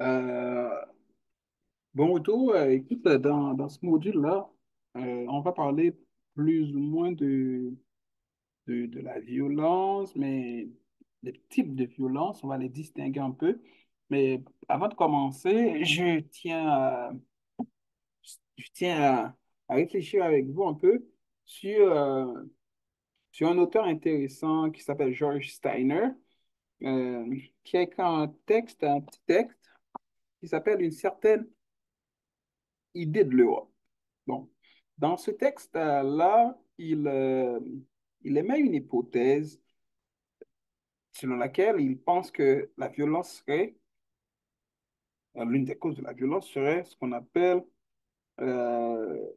Euh, bon retour. Écoute, dans ce module-là, on va parler plus ou moins de la violence, mais les types de violence, on va les distinguer un peu. Mais avant de commencer, je tiens à réfléchir avec vous un peu sur, euh, sur un auteur intéressant qui s'appelle George Steiner, qui a écrit un petit texte qui s'appelle Une certaine idée de l'Europe. Bon, dans ce texte-là, il émet une hypothèse selon laquelle il pense que la violence serait, l'une des causes de la violence serait ce qu'on appelle euh,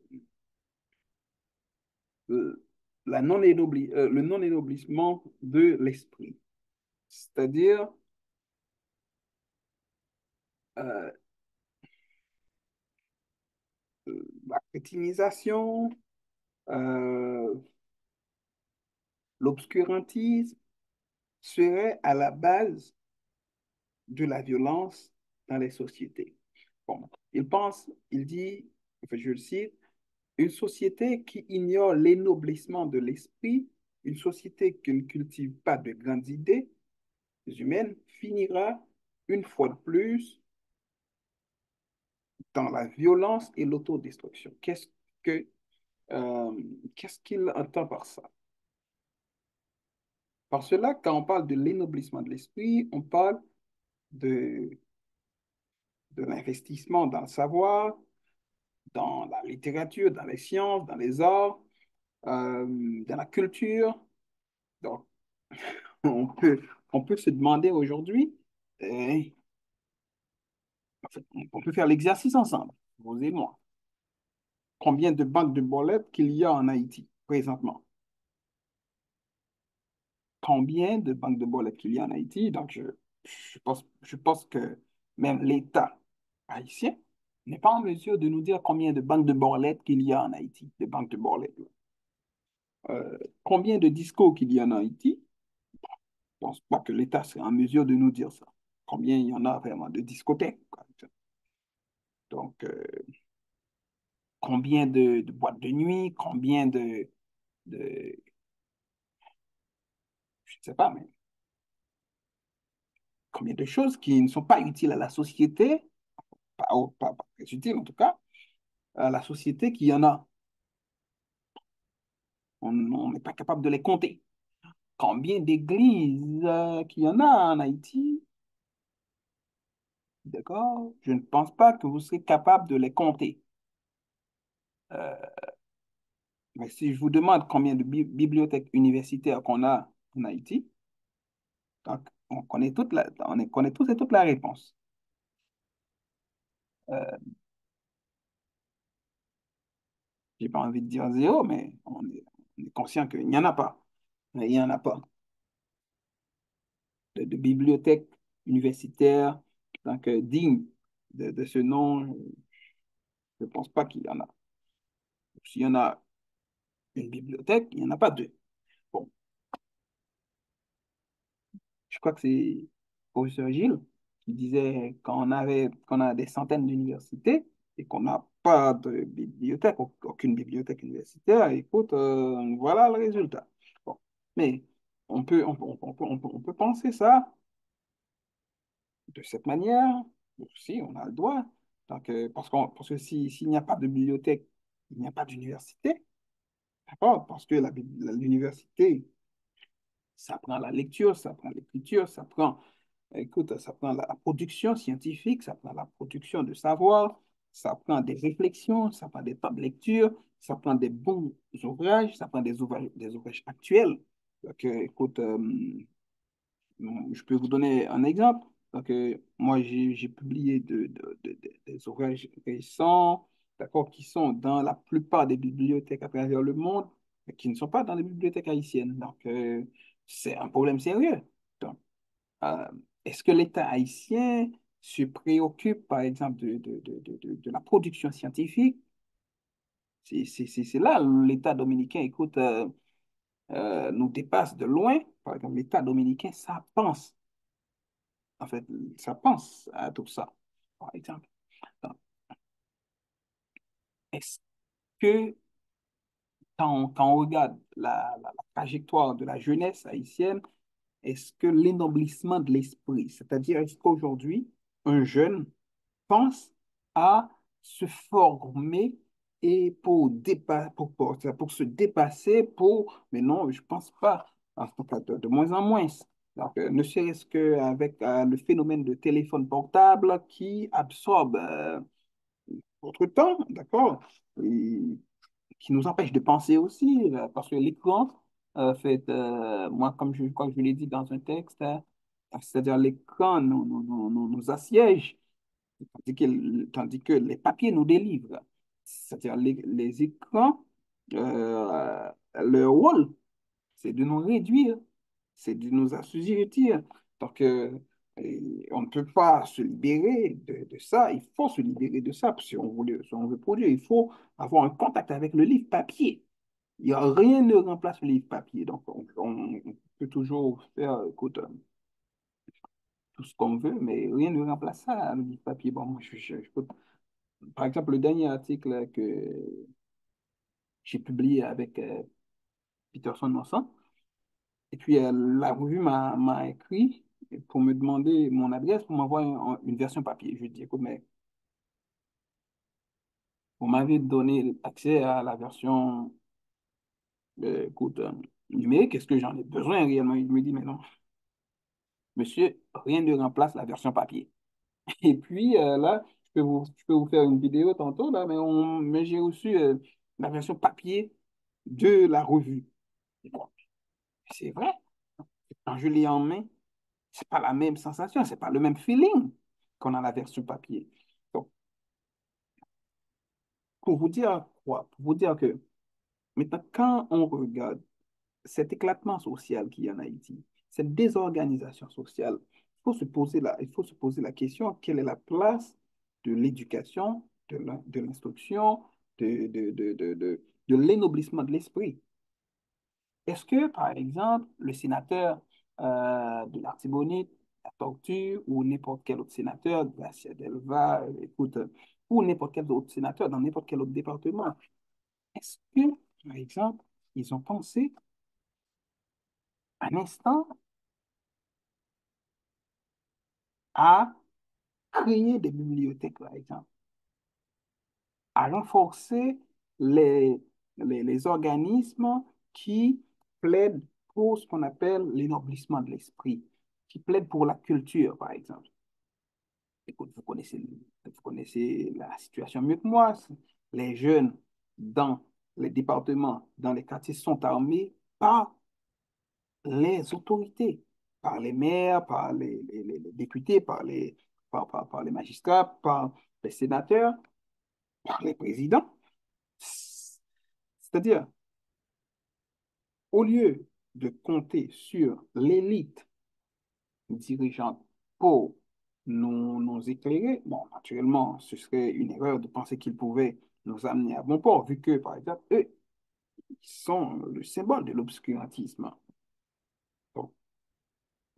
le le non-énoblissement de l'esprit. C'est-à-dire euh, la crétinisation, euh, l'obscurantisme serait à la base de la violence dans les sociétés. Bon, il dit, enfin, je le cite, une société qui ignore l'énoblissement de l'esprit, une société qui ne cultive pas de grandes idées humaines, finira une fois de plus dans la violence et l'autodestruction. Que, euh, qu'est-ce qu'il entend par ça? Par cela, quand on parle de l'énoblissement de l'esprit, on parle de, de l'investissement dans le savoir, dans la littérature, dans les sciences, dans les arts, dans la culture. Donc, on peut, on peut se demander aujourd'hui, euh, en fait, on peut faire l'exercice ensemble, vous et moi. Combien de banques de bolettes qu'il y a en Haïti présentement? Combien de banques de bolettes qu'il y a en Haïti? Donc, je pense que même l'État haïtien n'est pas en mesure de nous dire combien de banques de bolettes qu'il y a en Haïti, de banques de bolettes. Combien de discos qu'il y a en Haïti? Je ne pense pas que l'État serait en mesure de nous dire ça. Combien il y en a vraiment de discothèques, quoi. Donc, combien de boîtes de nuit, je ne sais pas, mais combien de choses qui ne sont pas utiles à la société, pas très utiles en tout cas, à la société qu'il y en a. On n'est pas capable de les compter. Combien d'églises qu'il y en a en Haïti, d'accord? Je ne pense pas que vous serez capable de les compter. Euh, mais si je vous demande combien de bibliothèques universitaires qu'on a en Haïti, donc on connaît tous et toute la réponse. Euh, j'ai pas envie de dire zéro, mais on est conscient qu'il n'y en a pas. Il n'y en a pas de bibliothèques universitaires donc, dignes de ce nom. Je ne pense pas qu'il y en a. S'il y en a une bibliothèque, il n'y en a pas deux. Bon, je crois que c'est professeur Gilles qui disait qu'on a des centaines d'universités et qu'on n'a pas de bibliothèque, aucune bibliothèque universitaire, écoute, voilà le résultat. Bon, mais on peut penser ça de cette manière, si on a le droit. Donc, parce que s'il n'y a pas de bibliothèque, il n'y a pas d'université, d'accord? Parce que l'université, ça prend la lecture, ça prend l'écriture, écoute, ça prend la production scientifique, ça prend la production de savoir, ça prend des réflexions, ça prend des temps de lecture, ça prend des bons ouvrages, ça prend des ouvrages actuels. Donc, écoute, je peux vous donner un exemple. Donc, moi, j'ai publié des ouvrages récents, d'accord, qui sont dans la plupart des bibliothèques à travers le monde, mais qui ne sont pas dans les bibliothèques haïtiennes. Donc, c'est un problème sérieux. Donc, euh, est-ce que l'État haïtien se préoccupe, par exemple, de la production scientifique? C'est là l'État dominicain, écoute, nous dépasse de loin. Par exemple, l'État dominicain, ça pense. En fait, ça pense à tout ça. par exemple. Donc, est-ce que quand on regarde la trajectoire de la jeunesse haïtienne, est-ce que l'énoblissement de l'esprit, c'est-à-dire est-ce qu'aujourd'hui, un jeune pense à se former et pour se dépasser, mais non, je pense pas, en tout cas de moins en moins. Donc, ne serait-ce qu'avec le phénomène de téléphone portable qui absorbe votre temps, d'accord? Et qui nous empêche de penser aussi, parce que l'écran moi, comme je crois que je l'ai dit dans un texte, c'est-à-dire l'écran nous assiège, tandis que les papiers nous délivrent. C'est-à-dire les écrans, leur rôle, c'est de nous réduire, c'est de nous assujettir. Donc, on ne peut pas se libérer de ça. Il faut se libérer de ça. Si on veut produire, il faut avoir un contact avec le livre papier. Il y a rien ne remplace le livre papier. Donc, on peut toujours faire, écoute, tout ce qu'on veut, mais rien ne remplace ça, le livre papier. Bon, moi, par exemple, le dernier article que j'ai publié avec Peterson Vincent, et puis la revue m'a écrit pour me demander mon adresse pour m'envoyer une version papier. Je lui ai dit, écoute, mais vous m'avez donné accès à la version écoute, numérique, est-ce que j'en ai besoin réellement? Il me dit, mais non, monsieur, rien ne remplace la version papier. Et puis là, je peux vous faire une vidéo tantôt, là, mais j'ai reçu la version papier de la revue. Et bon, c'est vrai, quand je l'ai en main, c'est pas la même sensation, c'est pas le même feeling qu'on a la version papier. Donc, pour vous dire quoi? Pour vous dire que maintenant, quand on regarde cet éclatement social qu'il y a en Haïti, cette désorganisation sociale, il faut se poser la question, quelle est la place de l'éducation, de l'instruction, de l'énoblissement de l'esprit? Est-ce que, par exemple, le sénateur de l'Artibonite, la Tortue, ou n'importe quel autre sénateur de la Sierra d'Elva, écoute, ou n'importe quel autre sénateur dans n'importe quel autre département, est-ce que, par exemple, ils ont pensé un instant à créer des bibliothèques, par exemple, à renforcer les, les organismes qui plaident pour ce qu'on appelle l'énoblissement de l'esprit, qui plaident pour la culture, par exemple. Écoute, vous connaissez la situation mieux que moi. Les jeunes dans les départements, dans les quartiers sont armés par les autorités, par les maires, par les députés, par les magistrats, par les sénateurs, par les présidents. C'est-à-dire, au lieu de compter sur l'élite dirigeante pour nous éclairer, bon, naturellement, ce serait une erreur de penser qu'ils pouvaient nous amener à bon port, vu que, par exemple, eux, ils sont le symbole de l'obscurantisme. Donc,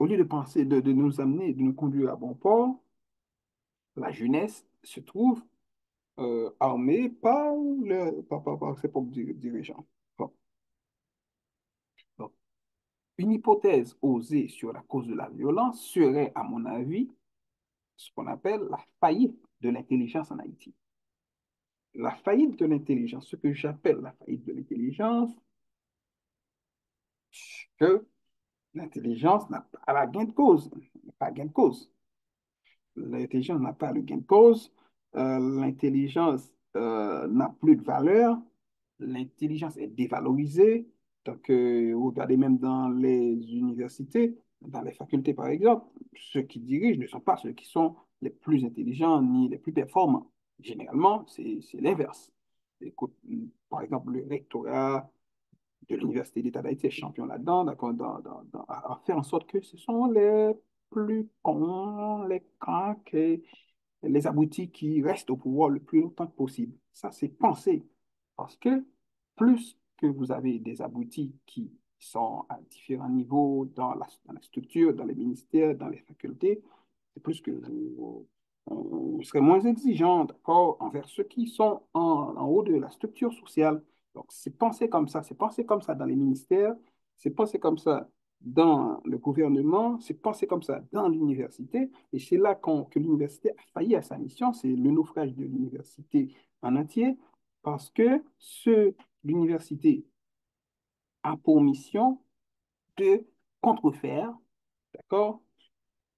au lieu de penser de nous amener, de nous conduire à bon port, la jeunesse se trouve armée par ses propres dirigeants. Bon. Donc, une hypothèse osée sur la cause de la violence serait, à mon avis, ce qu'on appelle la faillite de l'intelligence en Haïti. La faillite de l'intelligence, ce que j'appelle la faillite de l'intelligence, que l'intelligence n'a pas la gain de cause, n'a pas gain de cause. L'intelligence n'a pas le gain de cause, l'intelligence n'a plus de valeur, l'intelligence est dévalorisée. Donc, regardez même dans les universités, dans les facultés par exemple, ceux qui dirigent ne sont pas ceux qui sont les plus intelligents ni les plus performants. Généralement, c'est l'inverse. Écoute, par exemple, le rectorat de l'Université d'État d'Haïti est champion là-dedans, d'accord, à faire en sorte que ce sont les plus cons, les cranks et les abrutis qui restent au pouvoir le plus longtemps que possible. Ça, c'est penser. Parce que plus que vous avez des abrutis qui sont à différents niveaux dans la structure, dans les ministères, dans les facultés, c'est plus que on serait moins exigeant, d'accord, envers ceux qui sont en haut de la structure sociale. Donc, c'est pensé comme ça, c'est pensé comme ça dans les ministères, c'est pensé comme ça dans le gouvernement, c'est pensé comme ça dans l'université, et c'est là que l'université a failli à sa mission, c'est le naufrage de l'université en entier, parce que l'université a pour mission de contrefaire, d'accord,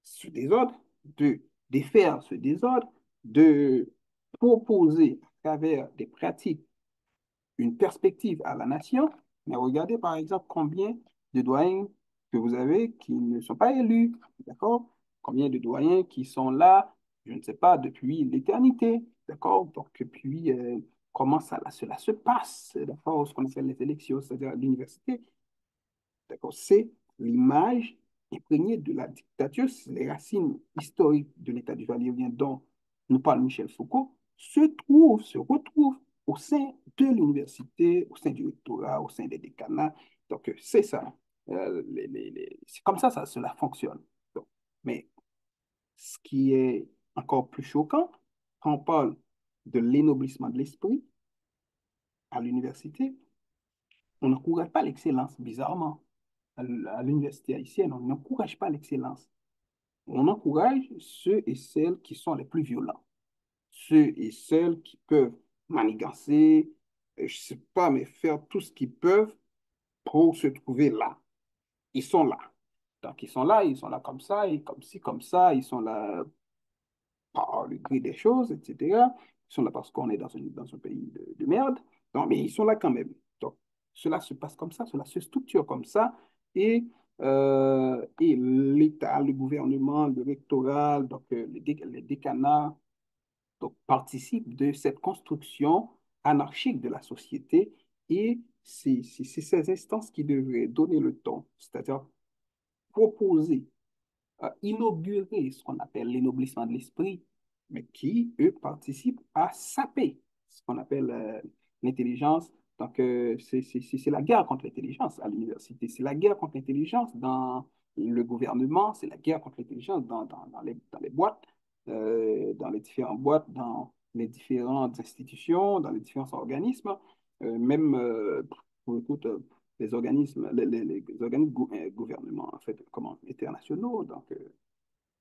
ce désordre, de défaire ce désordre, de proposer à travers des pratiques une perspective à la nation. Mais regardez par exemple combien de doyens que vous avez qui ne sont pas élus, d'accord? Combien de doyens qui sont là, je ne sais pas, depuis l'éternité, d'accord? Donc, puis, comment cela se passe, d'accord? Ce qu'on appelle les élections, c'est-à-dire à l'université, d'accord? C'est l'image imprégnée de la dictature, c'est les racines historiques de l'État du Valérien dont nous parle Michel Foucault, se retrouvent au sein de l'université, au sein du rectorat, au sein des décanats. Donc, c'est ça. C'est comme ça, cela fonctionne. Donc, mais ce qui est encore plus choquant, quand on parle de l'énoblissement de l'esprit à l'université, on n'encourage pas l'excellence, bizarrement. À l'université haïtienne, on n'encourage pas l'excellence. On encourage ceux et celles qui sont les plus violents, ceux et celles qui peuvent manigancer, je ne sais pas, mais faire tout ce qu'ils peuvent pour se trouver là. Ils sont là. Donc, ils sont là comme ça, et comme ci, comme ça, ils sont là par le gré des choses, etc. Ils sont là parce qu'on est dans un pays de merde. Non, mais ils sont là quand même. Donc, cela se passe comme ça, cela se structure comme ça. Et l'État, le gouvernement, le rectorat, donc les décanats, donc, participent de cette construction anarchique de la société. Et c'est ces instances qui devraient donner le ton, c'est-à-dire proposer inaugurer ce qu'on appelle l'énoblissement de l'esprit, mais qui, eux, participent à saper ce qu'on appelle l'intelligence. Donc, c'est la guerre contre l'intelligence à l'université, c'est la guerre contre l'intelligence dans le gouvernement, c'est la guerre contre l'intelligence dans les boîtes, dans les différentes boîtes, dans les différentes institutions, dans les différents organismes, même, écoute, les organismes, les organismes gouvernements, en fait, comment, internationaux, donc,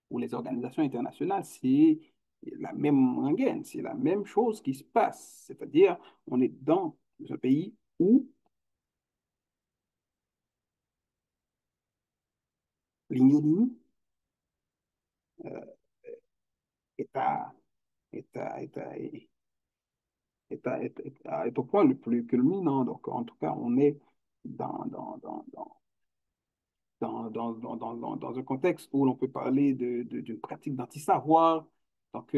ou les organisations internationales, c'est la même rengaine, c'est la même chose qui se passe. C'est-à-dire, on est dans un pays où l'ignominie euh, est, à, est, à, est, à, est au point le plus culminant. Donc, en tout cas, on est dans, dans, dans, dans dans un contexte où l'on peut parler d'une pratique d'anti-savoir. Donc,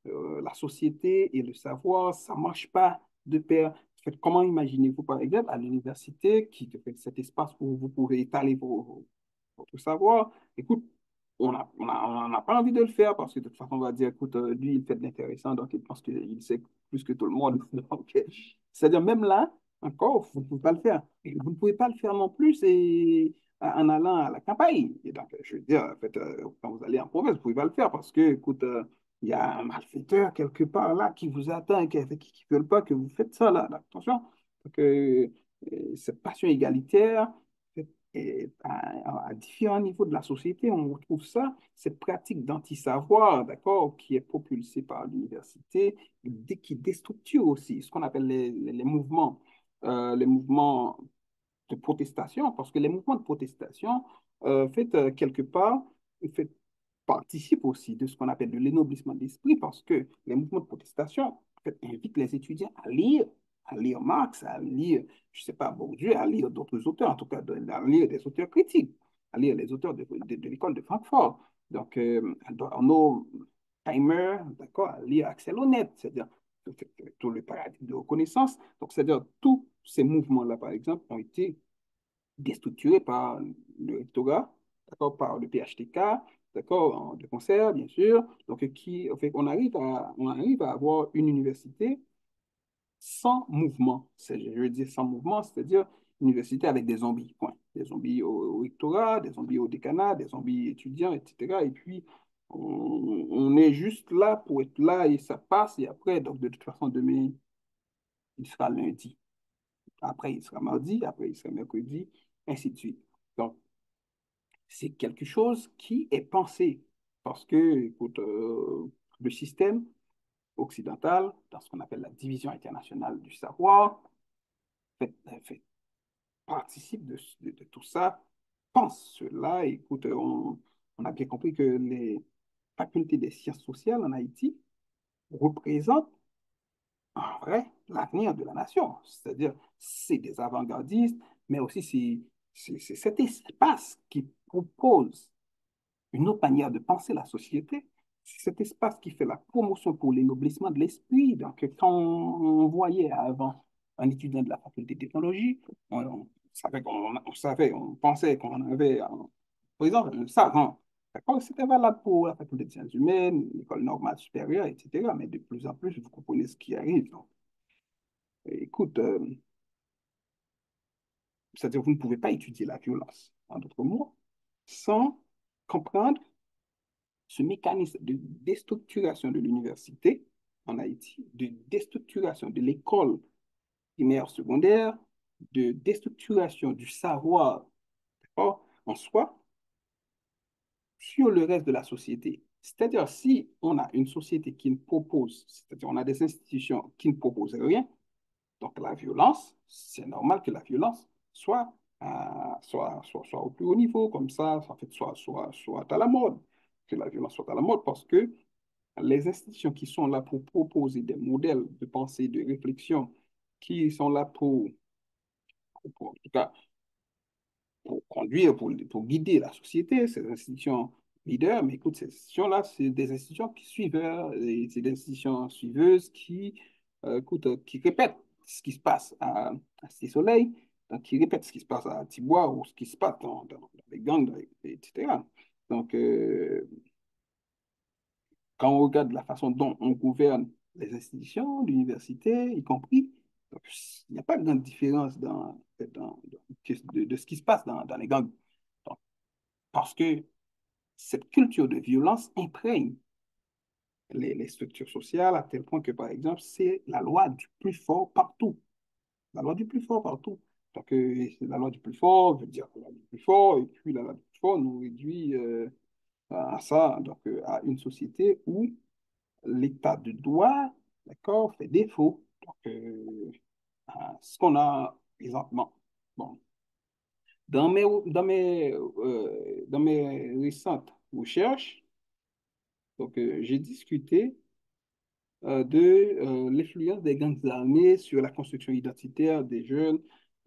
la société et le savoir, ça ne marche pas de pair. En fait, comment imaginez-vous, par exemple, à l'université, qui te fait cet espace où vous pouvez étaler votre savoir? Écoute, on n'a pas envie de le faire parce que de toute façon, on va dire, écoute, lui, il fait de l'intéressant, donc il pense qu'il sait plus que tout le monde. Donc, c'est-à-dire, même là, encore, vous ne pouvez pas le faire. Et vous ne pouvez pas le faire non plus, c'est en allant à la campagne. Et donc, je veux dire, en fait, quand vous allez en province, vous ne pouvez pas le faire parce que, écoute, il y a un malfaiteur quelque part là qui vous attend et qui ne veut pas que vous faites ça là. Attention, donc, cette passion égalitaire, et à différents niveaux de la société, on retrouve ça, cette pratique d'anti-savoir, d'accord, qui est propulsée par l'université, qui déstructure aussi ce qu'on appelle les mouvements de protestation, parce que les mouvements de protestation, fait, quelque part, fait, participent aussi de ce qu'on appelle de l'énoblissement d'esprit, parce que les mouvements de protestation en fait, invitent les étudiants à lire Marx, à lire, je ne sais pas, Bourdieu, à lire d'autres auteurs, en tout cas, à lire des auteurs critiques, à lire les auteurs de l'école de Francfort. Donc, Arnaud Timer, d'accord, à lire Axel Honneth, c'est-à-dire tout le paradigme de reconnaissance. Donc, c'est-à-dire tous ces mouvements-là, par exemple, ont été déstructurés par le rectorat, d'accord, par le PHTK, d'accord, de concert, bien sûr. Donc, en fait, on arrive à avoir une université sans mouvement. Je veux dire sans mouvement, c'est-à-dire une université avec des zombies, point. Des zombies au rectorat, des zombies au décanat, des zombies étudiants, etc. Et puis, On est juste là pour être là et ça passe. Et après, donc de toute façon, demain, il sera lundi. Après, il sera mardi. Après, il sera mercredi, ainsi de suite. Donc, c'est quelque chose qui est pensé. Parce que, écoute, le système occidental, dans ce qu'on appelle la division internationale du savoir, fait participe de tout ça, pense cela. Écoute, on a bien compris que les facultés des sciences sociales en Haïti représentent en vrai l'avenir de la nation. C'est-à-dire, c'est des avant-gardistes, mais aussi c'est cet espace qui propose une autre manière de penser la société. C'est cet espace qui fait la promotion pour l'énoblissement de l'esprit. Donc, quand on voyait avant un étudiant de la faculté de technologie, on savait on savait, on pensait qu'on avait, par exemple, un savant. D'accord? C'était valable pour la faculté de sciences humaines, l'école normale supérieure, etc. Mais de plus en plus, vous comprenez ce qui arrive. Donc, écoute, c'est-à-dire vous ne pouvez pas étudier la violence, en d'autres mots, sans comprendre ce mécanisme de déstructuration de l'université en Haïti, de déstructuration de l'école primaire secondaire, de déstructuration du savoir en soi sur le reste de la société. C'est-à-dire, si on a une société qui ne propose, c'est-à-dire on a des institutions qui ne proposent rien, donc la violence, c'est normal que la violence soit au plus haut niveau, comme ça, en fait, soit à la mode, que la violence soit à la mode, parce que les institutions qui sont là pour proposer des modèles de pensée, de réflexion, qui sont là en tout cas, pour conduire, pour guider la société, ces institutions leaders, mais écoute, ces institutions-là, c'est des institutions qui suivent, c'est des institutions suiveuses écoute, qui répètent ce qui se passe à Cité Soleil, qui répètent ce qui se passe à Tibois ou ce qui se passe dans les gangs, etc. Donc, quand on regarde la façon dont on gouverne les institutions, l'université, y compris, donc, il n'y a pas de grande différence de ce qui se passe dans les gangs. Donc, parce que cette culture de violence imprègne les structures sociales à tel point que, par exemple, c'est la loi du plus fort partout. La loi du plus fort partout. Donc, la loi du plus fort veut dire la loi du plus fort, et puis la loi du plus fort nous réduit à ça, donc à une société où l'état de droit, d'accord, fait défaut. Donc, ce qu'on a présentement. Bon, dans mes récentes recherches, donc, j'ai discuté de l'influence des gangs armés sur la construction identitaire des jeunes.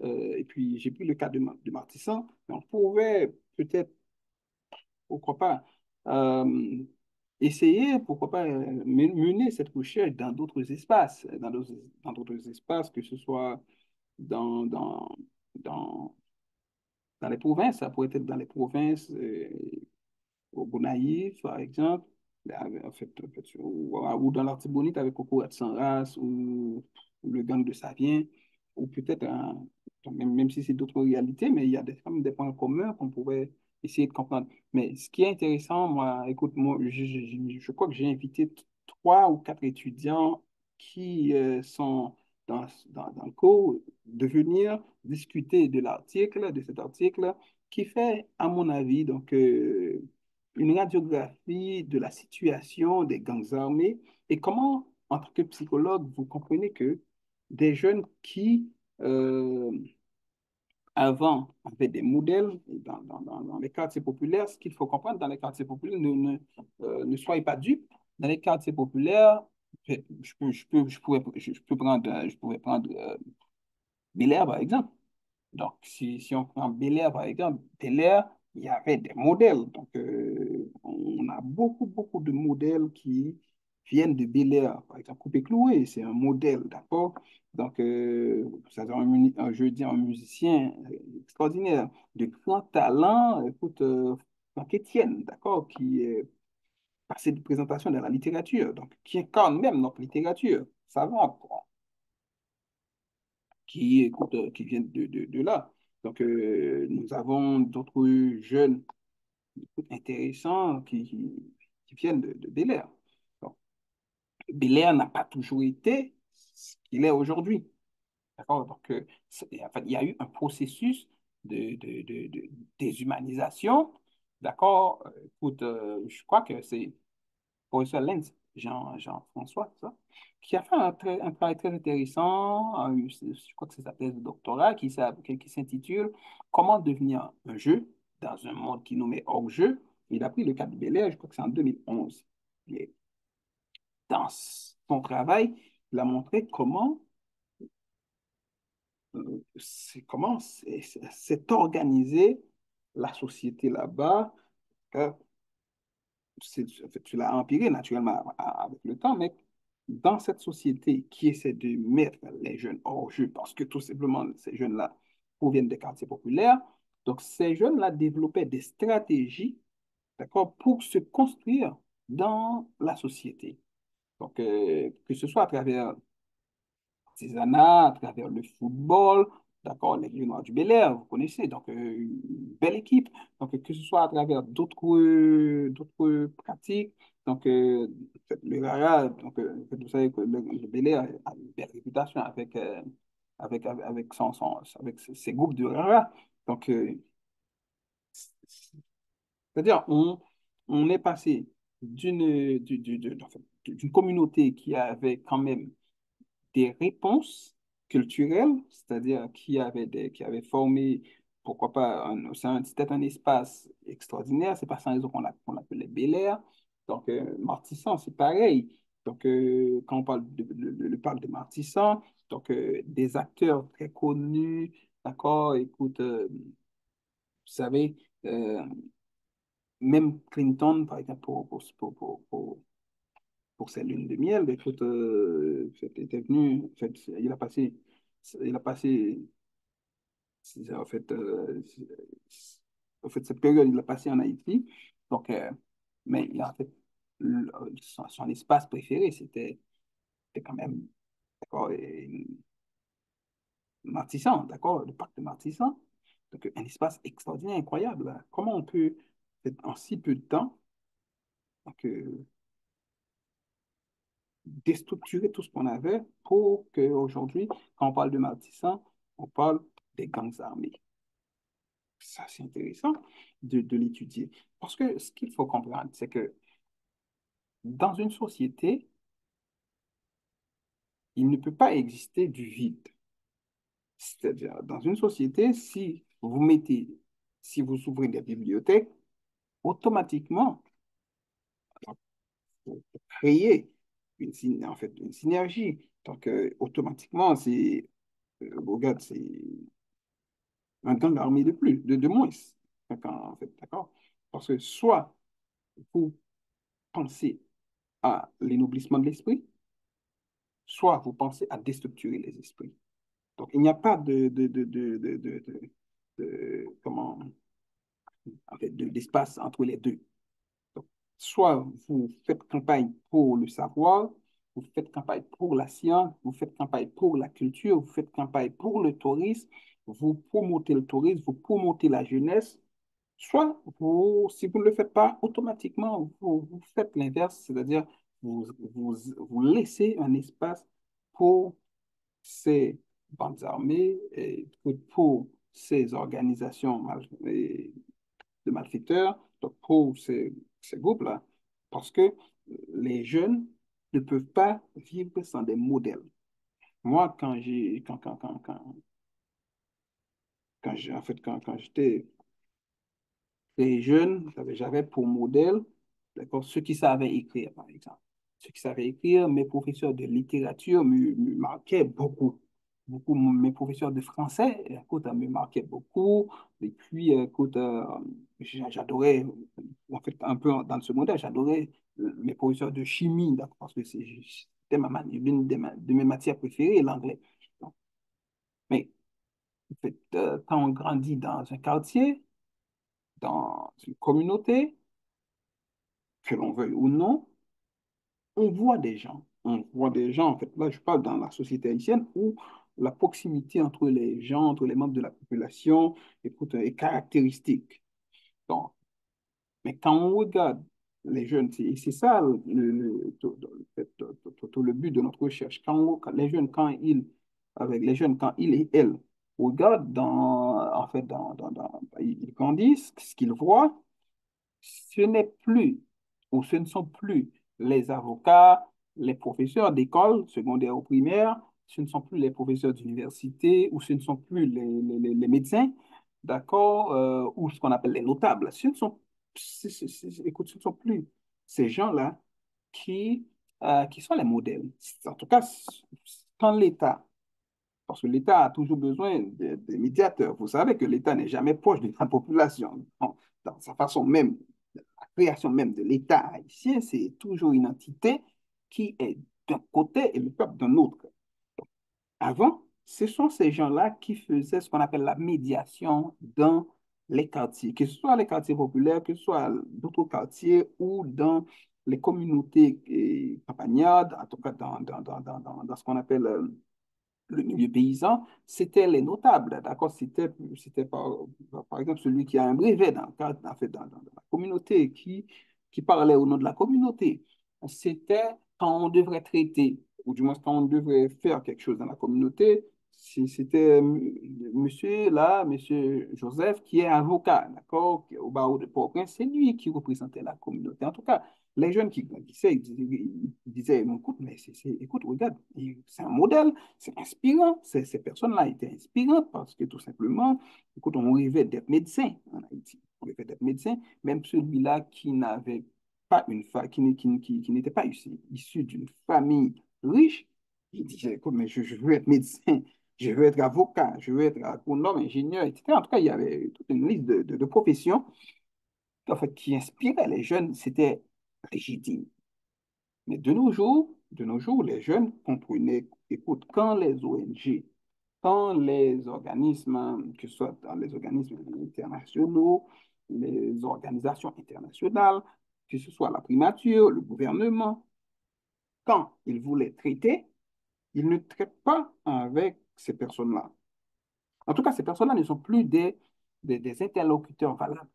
Et puis, j'ai pris le cas de Martissan. Mais on pourrait peut-être, pourquoi pas, euh, essayer, pourquoi pas, mener cette recherche dans d'autres espaces, dans d'autres espaces, que ce soit dans, dans, dans, dans les provinces. Ça pourrait être dans les provinces, au Gonaïves, par exemple, ou dans l'Artibonite avec Coco de Sanras, ou le gang de Savien, ou peut-être, même si c'est d'autres réalités, mais il y a quand même des points communs qu'on pourrait essayer de comprendre. Mais ce qui est intéressant, moi, écoute, moi, je crois que j'ai invité trois ou quatre étudiants qui sont dans le cours de venir discuter de cet article, qui fait, à mon avis, donc, une radiographie de la situation des gangs armés et comment, en tant que psychologue, vous comprenez que des jeunes qui, avant, avaient des modèles dans les quartiers populaires, ce qu'il faut comprendre dans les quartiers populaires, ne soyez pas dupes. Dans les quartiers populaires, je pourrais prendre Bel Air, par exemple. Donc, si on prend Bel Air, par exemple, Bel Air, il y avait des modèles. Donc, on a beaucoup de modèles qui viennent de Bel Air. Par exemple, Coupé Cloué, c'est un modèle, d'accord? Donc, c'est je veux dire, un musicien extraordinaire, de grand talent. Écoute, Franck Etienne, d'accord? Qui est passé de présentation dans la littérature, donc qui incarne même notre littérature savante, écoute, qui viennent de là. Donc, nous avons d'autres jeunes écoute, intéressants qui viennent de Bel Air. Donc, Bel Air n'a pas toujours été ce qu'il est aujourd'hui. D'accord? Donc, en fait, il y a eu un processus de déshumanisation. D'accord? Écoute, je crois que c'est professeur Lenz, Jean-François, ça, qui a fait un travail très intéressant, je crois que c'est sa thèse de doctorat, qui s'intitule Comment devenir un jeu dans un monde qui nous met hors jeu. Il a pris le cas de Bel Air, je crois que c'est en 2011. Et dans son travail, il a montré comment c'est organisé la société là-bas. euh, En fait, tu l'as empiré naturellement avec le temps, mais dans cette société qui essaie de mettre les jeunes hors jeu, parce que tout simplement, ces jeunes-là proviennent des quartiers populaires, donc ces jeunes-là développaient des stratégies, d'accord, pour se construire dans la société. Donc, que ce soit à travers l'artisanat, à travers le football, d'accord, les Lions Noirs du Bel-Air, vous connaissez, donc une belle équipe. Donc, que ce soit à travers d'autres pratiques, donc le Rara, donc vous savez que le Bel-Air a une belle réputation avec ses groupes de Rara. Donc, c'est-à-dire, on est passé en fait, d'une communauté qui avait quand même des réponses culturelles, c'est-à-dire qui avait formé, pourquoi pas, c'était un espace extraordinaire, c'est pas sans raison qu'on l'appelait Bel Air. Donc, Martissant, c'est pareil. Donc, quand on parle le parc de Martissant, donc des acteurs très connus, d'accord, écoute, vous savez, euh, même Clinton, par exemple, pour ses lunes de miel. Écoute, était venu, en fait, il a passé, en fait, cette période, il a passé en Haïti. Donc, mais en fait, son espace préféré, c'était quand même, d'accord, Martissant, d'accord, le parc de Martissant. Donc, un espace extraordinaire, incroyable. Comment on peut, en si peu de temps, donc, déstructurer tout ce qu'on avait pour qu'aujourd'hui, quand on parle de Matissan, on parle des gangs armés. Ça, c'est intéressant de l'étudier. Parce que ce qu'il faut comprendre, c'est que dans une société, il ne peut pas exister du vide. C'est-à-dire, dans une société, si vous ouvrez des bibliothèques, automatiquement, vous créez en fait, une synergie. Donc, automatiquement, regarde, c'est un gang armé de plus, de moins. En fait, d'accord? Parce que soit vous pensez à l'énoblissement de l'esprit, soit vous pensez à déstructurer les esprits. Donc, il n'y a pas comment, en fait, d'espace entre les deux. Donc, soit vous faites campagne pour le savoir, vous faites campagne pour la science, vous faites campagne pour la culture, vous faites campagne pour le tourisme, vous promotez le tourisme, vous promotez la jeunesse. Soit, si vous ne le faites pas, automatiquement, vous faites l'inverse, c'est-à-dire vous laissez un espace pour ces bandes armées et pour ces organisations de malfaiteurs, donc pour ces groupes-là, parce que les jeunes ne peuvent pas vivre sans des modèles. Moi, en fait, quand j'étais les jeunes, j'avais pour modèle, d'accord, ceux qui savaient écrire, par exemple. Ceux qui savaient écrire, mes professeurs de littérature me marquaient beaucoup. Beaucoup, mes professeurs de français, écoute, me marquaient beaucoup. Et puis, écoute, j'adorais, en fait, un peu dans ce modèle, j'adorais mes professeurs de chimie, d'accord, parce que c'était l'une de mes matières préférées, l'anglais. Mais, en fait, quand on grandit dans un quartier, dans une communauté, que l'on veuille ou non, on voit des gens. On voit des gens, en fait, là, je parle dans la société haïtienne où la proximité entre les gens, entre les membres de la population, écoute, est caractéristique. Donc, mais quand on regarde les jeunes, et c'est ça tout le but de notre recherche. Quand les jeunes, avec les jeunes, quand ils et elles regardent en fait, ils grandissent, ce qu'ils voient, ce n'est plus, ou ce ne sont plus les avocats, les professeurs d'école secondaire ou primaire, ce ne sont plus les professeurs d'université, ou ce ne sont plus les médecins, d'accord, ou ce qu'on appelle les notables. Ce ne sont, écoute, ce ne sont plus ces gens-là qui sont les modèles. En tout cas, quand l'État, parce que l'État a toujours besoin des médiateurs. Vous savez que l'État n'est jamais proche de la population. Dans sa façon même, la création même de l'État haïtien, c'est toujours une entité qui est d'un côté et le peuple d'un autre. Avant, ce sont ces gens-là qui faisaient ce qu'on appelle la médiation dans les quartiers, que ce soit les quartiers populaires, que ce soit d'autres quartiers ou dans les communautés campagnardes, en tout cas dans ce qu'on appelle le milieu paysan, c'était les notables, d'accord? C'était par exemple celui qui a un brevet dans, le cadre- en fait, dans la communauté, qui parlait au nom de la communauté. C'était quand on devrait traiter, ou du moins quand on devrait faire quelque chose dans la communauté, c'était monsieur là, monsieur Joseph, qui est avocat, d'accord, au barreau de Port-au-Prince, c'est lui qui représentait la communauté. En tout cas, les jeunes qui grandissaient, ils disaient, écoute, écoute, regarde, c'est un modèle, c'est inspirant. Ces personnes-là étaient inspirantes parce que tout simplement, écoute, on rêvait d'être médecin en Haïti. On rêvait d'être médecin, même celui-là qui n'avait pas une fa qui n'était pas issu d'une famille riche, il disait, écoute, mais je veux être médecin, je veux être avocat, je veux être agronome, ingénieur, etc. En tout cas, il y avait toute une liste de professions en fait, qui inspiraient les jeunes. C'était légitime. Mais de nos jours, les jeunes comprenaient, écoute, quand les ONG, quand les organismes, que ce soit dans les organismes internationaux, les organisations internationales, que ce soit la primature, le gouvernement, quand ils voulaient traiter, ils ne traitent pas avec ces personnes-là. En tout cas, ces personnes-là ne sont plus des interlocuteurs valables.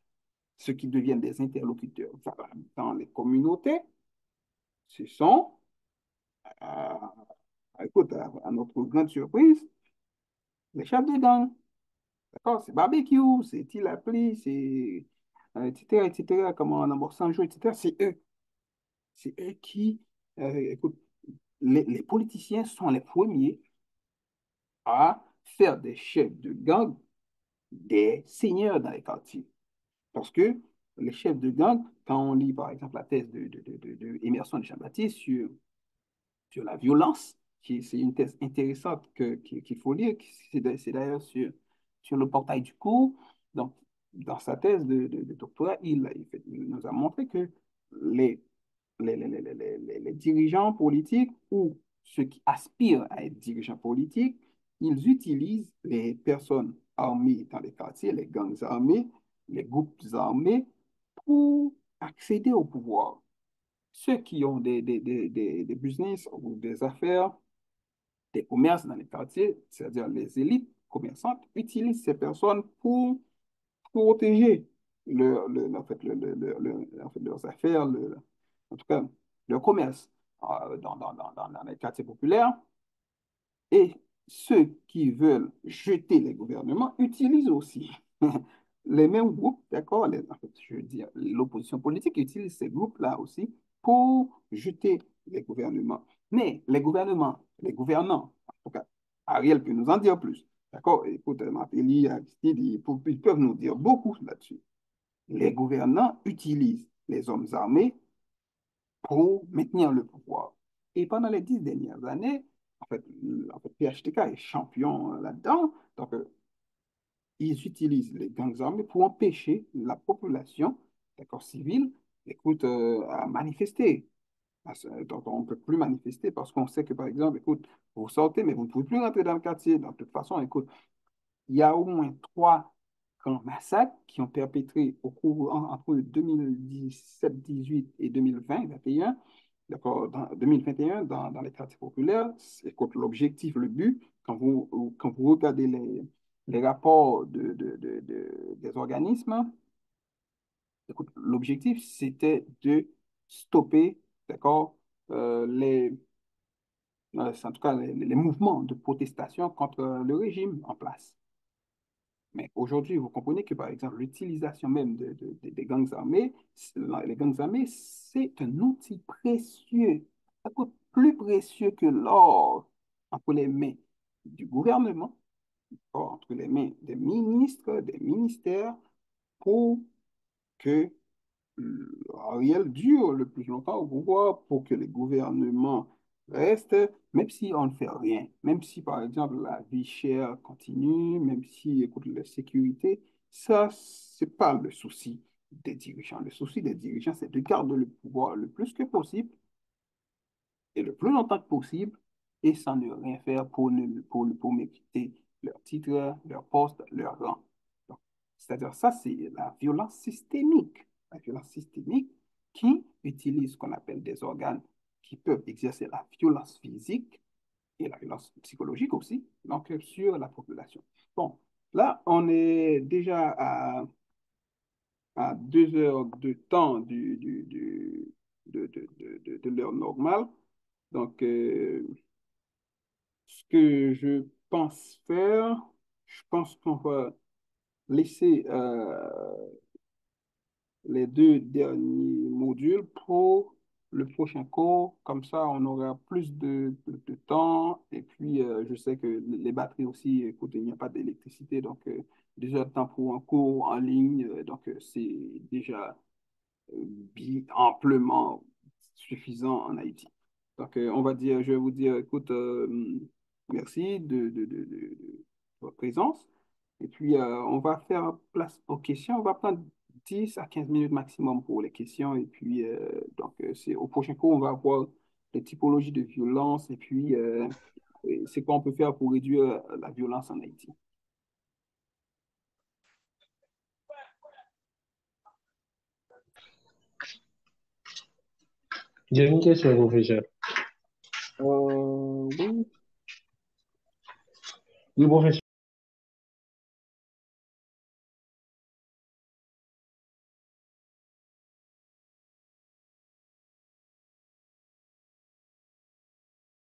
Ceux qui deviennent des interlocuteurs valables dans les communautés, ce sont écoute, à notre grande surprise, les chefs de gang, d'accord, c'est barbecue, c'est Tilapli, c'est etc., comment on aborde sans jeu, etc. C'est eux qui, écoute, les politiciens sont les premiers à faire des chefs de gang des seigneurs dans les quartiers. Parce que les chefs de gang, quand on lit par exemple la thèse de Emerson de Jean-Baptiste sur la violence, c'est une thèse intéressante qu'il faut lire. C'est d'ailleurs sur le portail du cours. Donc, dans sa thèse de doctorat, il nous a montré que les, les dirigeants politiques ou ceux qui aspirent à être dirigeants politiques, ils utilisent les personnes armées dans les quartiers, les gangs armés, les groupes armés, pour accéder au pouvoir. Ceux qui ont des business ou des affaires, des commerces dans les quartiers, c'est-à-dire les élites commerçantes, utilisent ces personnes pour protéger en fait, en fait, leurs affaires, en tout cas leur commerce dans les quartiers populaires. Et ceux qui veulent jeter les gouvernements utilisent aussi les mêmes groupes, d'accord? En fait, je veux dire, l'opposition politique utilise ces groupes-là aussi pour jeter les gouvernements. Mais les gouvernants, en tout cas, Ariel peut nous en dire plus, d'accord? Écoute, Martelly, Aristide, ils peuvent nous dire beaucoup là-dessus. Les gouvernants utilisent les hommes armés pour maintenir le pouvoir. Et pendant les 10 dernières années, en fait, PHTK est champion là-dedans. Donc, ils utilisent les gangs armés pour empêcher la population, d'accord, civile, écoute, à manifester. Donc, on ne peut plus manifester parce qu'on sait que, par exemple, écoute, vous sortez, mais vous ne pouvez plus rentrer dans le quartier. Donc, de toute façon, écoute, il y a au moins 3 grands massacres qui ont perpétrés entre 2017, 18 et 2020, 21, d'accord, dans 2021, dans les quartiers populaires. C'est contre l'objectif, le but, quand vous regardez les rapports des organismes, Écoute, l'objectif, c'était de stopper, d'accord, les, en tout cas, les mouvements de protestation contre le régime en place. Mais aujourd'hui, vous comprenez que, par exemple, l'utilisation même des gangs armés, les gangs armés, c'est un outil précieux, beaucoup plus précieux que l'or entre les mains du gouvernement, entre les mains des ministres, des ministères, pour que Ariel dure le plus longtemps au pouvoir pour que les gouvernements restent, même si on ne fait rien, même si par exemple la vie chère continue, même si, écoute, la sécurité, ça, c'est pas le souci des dirigeants. Le souci des dirigeants, c'est de garder le pouvoir le plus que possible et le plus longtemps que possible, et sans ne rien faire pour mériter leur titre, leur poste, leur rang. Donc, c'est-à-dire, ça, c'est la violence systémique. La violence systémique qui utilise ce qu'on appelle des organes qui peuvent exercer la violence physique et la violence psychologique aussi, donc sur la population. Bon, là, on est déjà à 2 heures de temps de l'heure normale. Donc, ce que je pense faire, je pense qu'on va laisser les deux derniers modules pour le prochain cours. Comme ça, on aura plus de temps. Et puis, je sais que les batteries aussi, écoute, il n'y a pas d'électricité. Donc, déjà, le temps pour un cours en ligne. Donc, c'est déjà amplement suffisant en Haïti. Donc, on va dire, je vais vous dire, écoute, merci de votre présence. Et puis, on va faire place aux questions. On va prendre 10 à 15 minutes maximum pour les questions. Et puis, donc, c'est au prochain cours, on va voir les typologies de violence et puis et c'est quoi on peut faire pour réduire la violence en Haïti. J'ai une question, professeur. Oui, Oui, professeur.